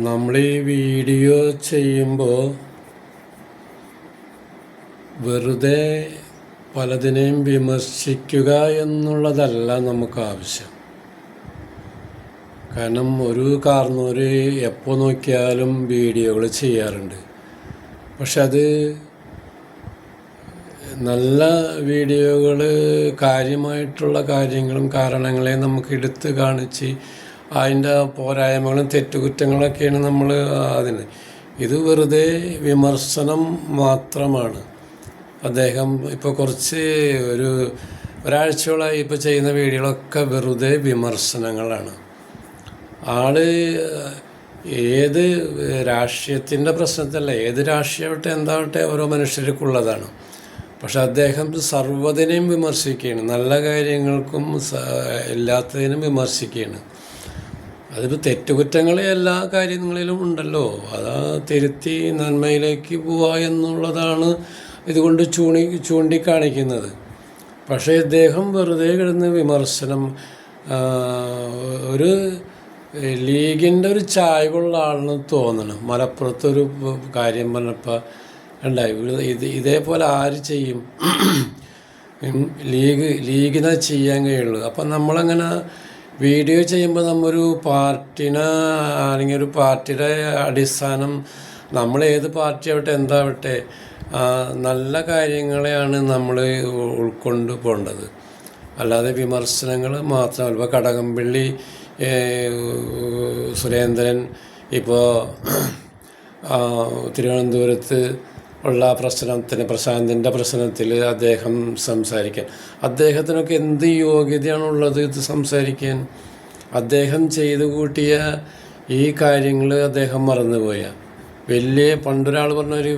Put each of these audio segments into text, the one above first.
നമ്മൾ ഈ വീഡിയോ ചെയ്യുമ്പോൾ വെറുതെ പലതിനെയും വിമർശിക്കുക എന്നുള്ളതല്ല നമുക്ക് ആവശ്യം. കാരണം ഒരു കാരണവർ എപ്പോൾ നോക്കിയാലും വീഡിയോകൾ ചെയ്യാറുണ്ട്. പക്ഷെ അത് നല്ല വീഡിയോകൾ കാര്യമായിട്ടുള്ള കാര്യങ്ങളും കാരണങ്ങളെയും നമുക്ക് എടുത്ത് കാണിച്ച് അതിൻ്റെ പോരായ്മകളും തെറ്റുകുറ്റങ്ങളൊക്കെയാണ് നമ്മൾ ഇത് വെറുതെ വിമർശനം മാത്രമാണ്. അദ്ദേഹം ഇപ്പോൾ കുറച്ച് ഒരാഴ്ചയോളായി ഇപ്പോൾ ചെയ്യുന്ന വീഡിയോകളൊക്കെ വെറുതെ വിമർശനങ്ങളാണ്. ഏത് രാഷ്ട്രീയത്തിൻ്റെ പ്രശ്നത്തിലല്ല, ഏത് രാഷ്ട്രീയമാവട്ടെ എന്താവട്ടെ ഓരോ മനുഷ്യർക്കുള്ളതാണ്. പക്ഷെ അദ്ദേഹം സർവ്വതിനെയും വിമർശിക്കുകയാണ്, നല്ല കാര്യങ്ങൾക്കും എല്ലാത്തതിനും വിമർശിക്കുകയാണ്. അതിപ്പോൾ തെറ്റുകുറ്റങ്ങൾ എല്ലാ കാര്യങ്ങളിലും ഉണ്ടല്ലോ, അത് തിരുത്തി നന്മയിലേക്ക് പോവുക എന്നുള്ളതാണ് ഇതുകൊണ്ട് ചൂണ്ടിക്കാണിക്കുന്നത്. പക്ഷേ ഇദ്ദേഹം വെറുതെ കിടന്ന് വിമർശനം, ഒരു ലീഗിൻ്റെ ഒരു ചായ്വുള്ള ആളെന്ന് തോന്നണം. മലപ്പുറത്തൊരു കാര്യം പറഞ്ഞപ്പോൾ ഉണ്ടായി, ഇതേപോലെ ആര് ചെയ്യും? ലീഗിനെ ചെയ്യാൻ കഴിയുള്ളൂ. അപ്പം നമ്മളങ്ങനെ വീഡിയോ ചെയ്യുമ്പോൾ നമ്മൊരു പാർട്ടിനെ അല്ലെങ്കിൽ ഒരു പാർട്ടിയുടെ അടിസ്ഥാനം, നമ്മൾ ഏത് പാർട്ടി ആവട്ടെ എന്താവട്ടെ നല്ല കാര്യങ്ങളെയാണ് നമ്മൾ ഉൾക്കൊണ്ട് പോകേണ്ടത്. അല്ലാതെ വിമർശനങ്ങൾ മാത്രമല്ല. ഇപ്പോൾ കടകംപള്ളി സുരേന്ദ്രൻ ഇപ്പോൾ തിരുവനന്തപുരത്ത് ഉള്ള പ്രശാന്തിൻ്റെ പ്രശ്നത്തിൽ അദ്ദേഹം സംസാരിക്കാൻ, അദ്ദേഹത്തിനൊക്കെ എന്ത് യോഗ്യതയാണുള്ളത് ഇത് സംസാരിക്കാൻ? അദ്ദേഹം ചെയ്തു കൂട്ടിയ ഈ കാര്യങ്ങൾ അദ്ദേഹം മറന്നുപോയ പണ്ടൊരാൾ പറഞ്ഞൊരു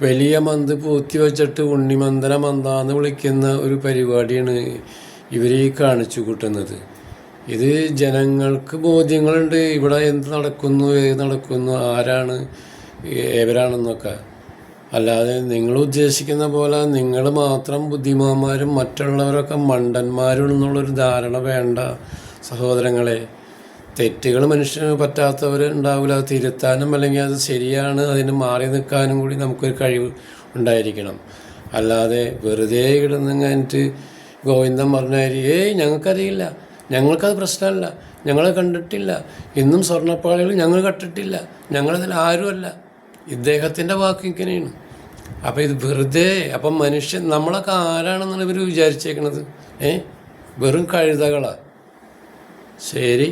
വലിയ മന്ത് പൂത്തി വച്ചിട്ട് ഉണ്ണിമന്ദന മന്താന്ന് വിളിക്കുന്ന ഒരു പരിപാടിയാണ് ഇവർ ഈ കാണിച്ചു കൂട്ടുന്നത്. ഇത് ജനങ്ങൾക്ക് ബോധ്യങ്ങളുണ്ട്, ഇവിടെ എന്ത് നടക്കുന്നു, ഏത് നടക്കുന്നു, ആരാണ് ഏവരാണെന്നൊക്കെ. അല്ലാതെ നിങ്ങൾ ഉദ്ദേശിക്കുന്ന പോലെ നിങ്ങൾ മാത്രം ബുദ്ധിമാന്മാരും മറ്റുള്ളവരൊക്കെ മണ്ടന്മാരും എന്നുള്ളൊരു ധാരണ വേണ്ട സഹോദരങ്ങളെ. തെറ്റുകൾ മനുഷ്യന് പറ്റാത്തവർ ഉണ്ടാവില്ല, അത് തിരുത്താനും അല്ലെങ്കിൽ അത് ശരിയാണ് അതിന് മാറി നിൽക്കാനും കൂടി നമുക്കൊരു കഴിവ് ഉണ്ടായിരിക്കണം. അല്ലാതെ വെറുതെ കിടന്ന് കഴിഞ്ഞിട്ട് ഗോവിന്ദൻ പറഞ്ഞാൽ ഞങ്ങൾക്കറിയില്ല, ഞങ്ങൾക്കത് പ്രശ്നമല്ല, ഞങ്ങളെ കണ്ടിട്ടില്ല, ഇന്നും സ്വർണ്ണപ്പാളികൾ ഞങ്ങൾ കണ്ടിട്ടില്ല, ഞങ്ങളതിൽ ആരുമല്ല. ഇദ്ദേഹത്തിൻ്റെ വാക്ക് ഇങ്ങനെയാണ്. അപ്പം ഇത് വെറുതെ, അപ്പം മനുഷ്യൻ നമ്മളൊക്കെ ആരാണെന്നാണ് ഇവർ വിചാരിച്ചേക്കണത്? വെറും കഴുതകളാണ്. ശരി.